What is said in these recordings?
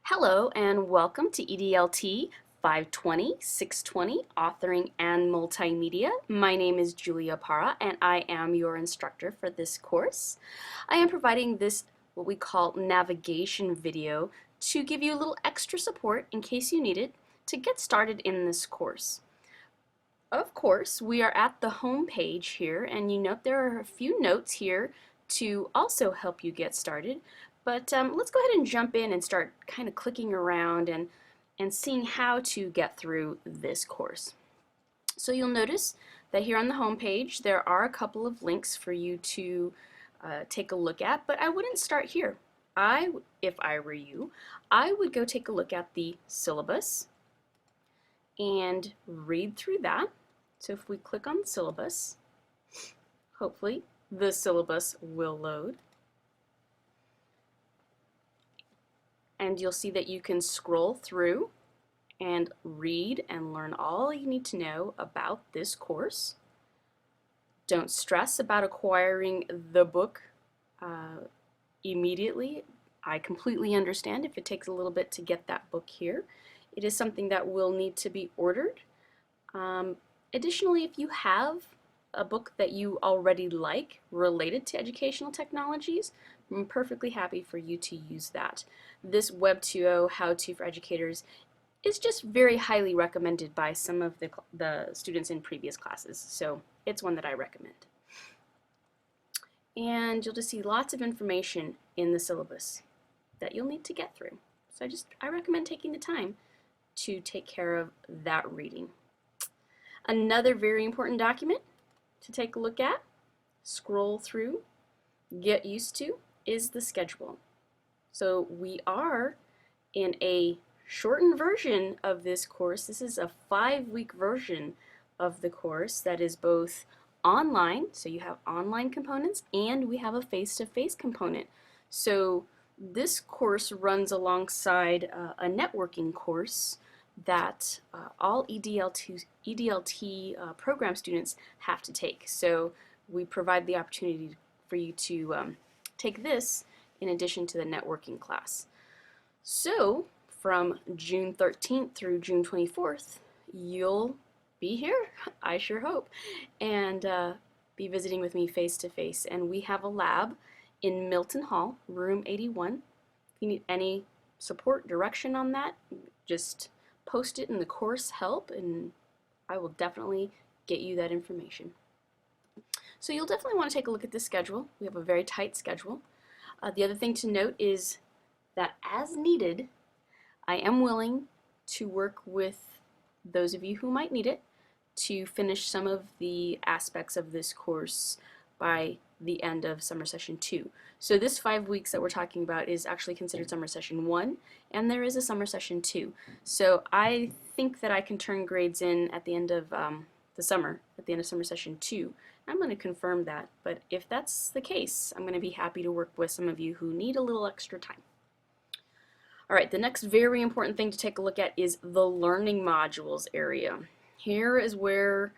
Hello and welcome to EDLT 520, 620, Authoring and Multimedia. My name is Julia Parra and I am your instructor for this course. I am providing this what we call navigation video to give you a little extra support in case you need it to get started in this course. Of course, we are at the home page here, and you note there are a few notes here to also help you get started. But let's go ahead and jump in and start kind of clicking around and seeing how to get through this course. So you'll notice that here on the home page there are a couple of links for you to take a look at, but I wouldn't start here. If I were you, I would go take a look at the syllabus and read through that. So if we click on the syllabus, hopefully the syllabus will load. And you'll see that you can scroll through and read and learn all you need to know about this course. Don't stress about acquiring the book immediately. I completely understand if it takes a little bit to get that book here. It is something that will need to be ordered. Additionally, if you have a book that you already like related to educational technologies, I'm perfectly happy for you to use that. This Web 2.0 How-To for Educators is just very highly recommended by some of the students in previous classes, so it's one that I recommend. And you'll just see lots of information in the syllabus that you'll need to get through. So I recommend taking the time to take care of that reading. Another very important document to take a look at, scroll through, get used to, is the schedule. So we are in a shortened version of this course. This is a 5-week version of the course that is both online, so you have online components, and we have a face-to-face component. So this course runs alongside a networking course that all EDLT program students have to take. So we provide the opportunity for you to take this in addition to the networking class. So from June 13th through June 24th, you'll be here, I sure hope, and be visiting with me face to face. And we have a lab in Milton Hall, room 81. If you need any support, direction on that, just post it in the course help and I will definitely get you that information. So you'll definitely want to take a look at this schedule. We have a very tight schedule. The other thing to note is that as needed, I am willing to work with those of you who might need it to finish some of the aspects of this course by the end of summer session 2. So this 5 weeks that we're talking about is actually considered summer session 1, and there is a summer session 2. So I think that I can turn grades in at the end of the summer, at the end of summer session 2. I'm going to confirm that, but if that's the case, I'm going to be happy to work with some of you who need a little extra time. Alright, the next very important thing to take a look at is the learning modules area. Here is where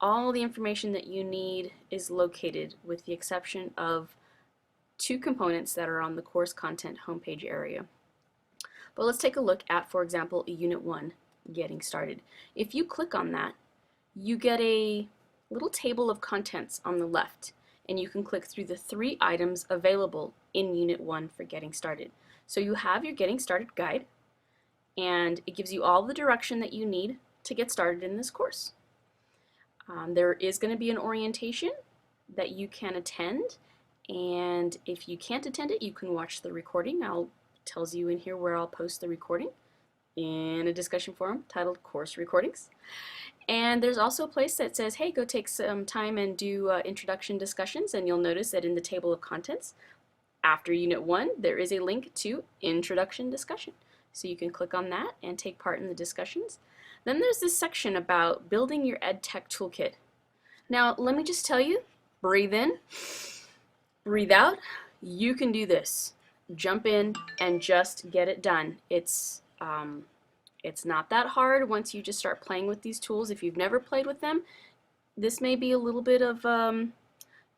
all the information that you need is located, with the exception of 2 components that are on the course content homepage area. But let's take a look at, for example, Unit 1, Getting Started. If you click on that, you get a little table of contents on the left, and you can click through the 3 items available in Unit 1 for Getting Started. So you have your Getting Started guide, and it gives you all the direction that you need to get started in this course. There is going to be an orientation that you can attend, and if you can't attend it, you can watch the recording. Tells you in here where I'll post the recording in a discussion forum titled Course Recordings. And there's also a place that says, hey, go take some time and do introduction discussions, and you'll notice that in the table of contents, after Unit 1, there is a link to Introduction Discussion. So you can click on that and take part in the discussions. Then there's this section about building your EdTech toolkit. Now, let me just tell you, breathe in, breathe out, you can do this. Jump in and just get it done. It's not that hard once you just start playing with these tools. If you've never played with them, this may be a little bit of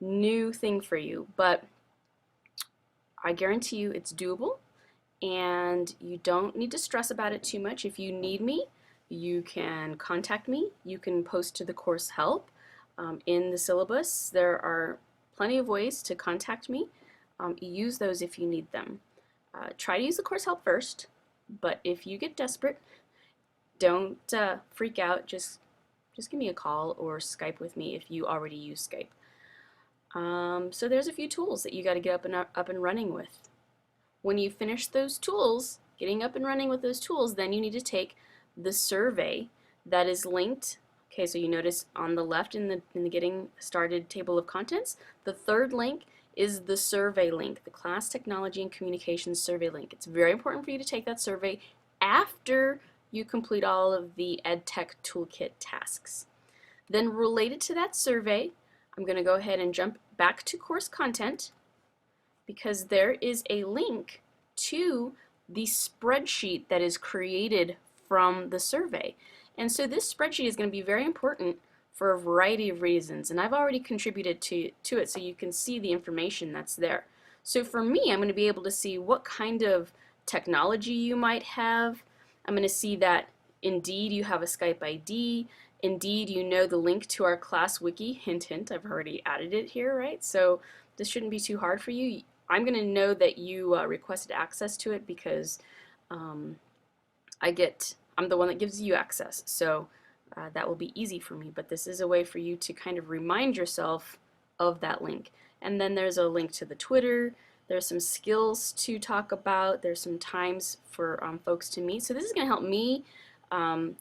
new thing for you, but I guarantee you it's doable and you don't need to stress about it too much. If you need me, you can contact me. You can post to the course help. In the syllabus, there are plenty of ways to contact me. Use those if you need them. Try to use the course help first, but if you get desperate, don't freak out. Just give me a call or Skype with me if you already use Skype. So there's a few tools that you got to get up and running with. When you finish those tools, getting up and running with those tools, then you need to take the survey that is linked. Okay, so you notice on the left in the Getting Started table of contents, the third link is the survey link, the Class Technology and Communications survey link. It's very important for you to take that survey after you complete all of the EdTech Toolkit tasks. Then related to that survey, I'm going to go ahead and jump back to course content because there is a link to the spreadsheet that is created from the survey. And so this spreadsheet is going to be very important for a variety of reasons, and I've already contributed to it so you can see the information that's there. So for me, I'm going to be able to see what kind of technology you might have. I'm going to see that indeed you have a Skype ID, indeed you know the link to our class wiki, hint hint, I've already added it here, right? So this shouldn't be too hard for you. I'm going to know that you requested access to it because I'm the one that gives you access, so that will be easy for me, but this is a way for you to kind of remind yourself of that link. And then there's a link to the Twitter, there's some skills to talk about, there's some times for folks to meet. So this is going to help me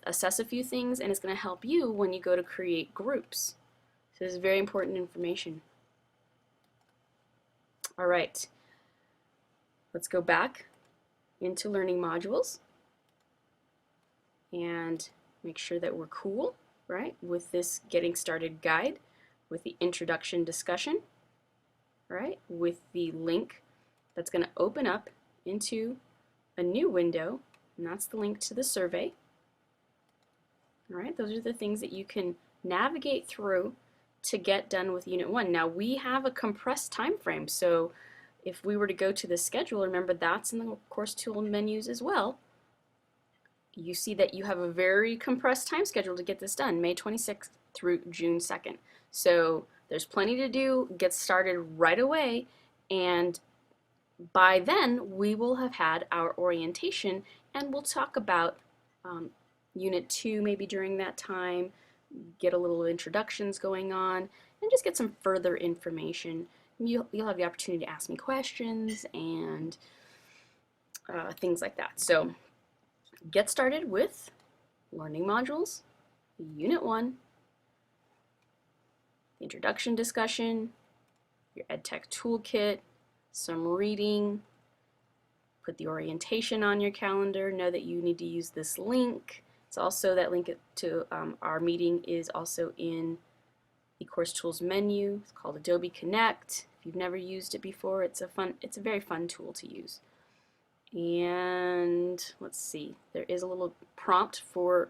assess a few things, and it's going to help you when you go to create groups. So this is very important information. All right, let's go back into learning modules and make sure that we're cool, right, with this Getting Started guide, with the introduction discussion, right, with the link that's going to open up into a new window, and that's the link to the survey. All right, those are the things that you can navigate through to get done with Unit 1. Now we have a compressed time frame, so if we were to go to the schedule, remember that's in the course tool menus as well. You see that you have a very compressed time schedule to get this done, May 26th through June 2nd. So there's plenty to do, get started right away, and by then we will have had our orientation and we'll talk about Unit 2 maybe during that time, get a little introductions going on, and just get some further information. You'll have the opportunity to ask me questions and things like that. So get started with learning modules, Unit 1, the introduction discussion, your EdTech toolkit, some reading, put the orientation on your calendar, know that you need to use this link. It's also that link to our meeting is also in the course tools menu. It's called Adobe Connect. If you've never used it before, it's a very fun tool to use. And let's see, there is a little prompt for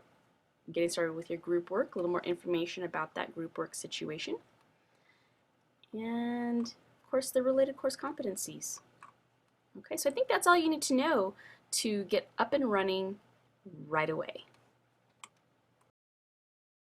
getting started with your group work, a little more information about that group work situation. And of course the related course competencies. Okay, so I think that's all you need to know to get up and running right away.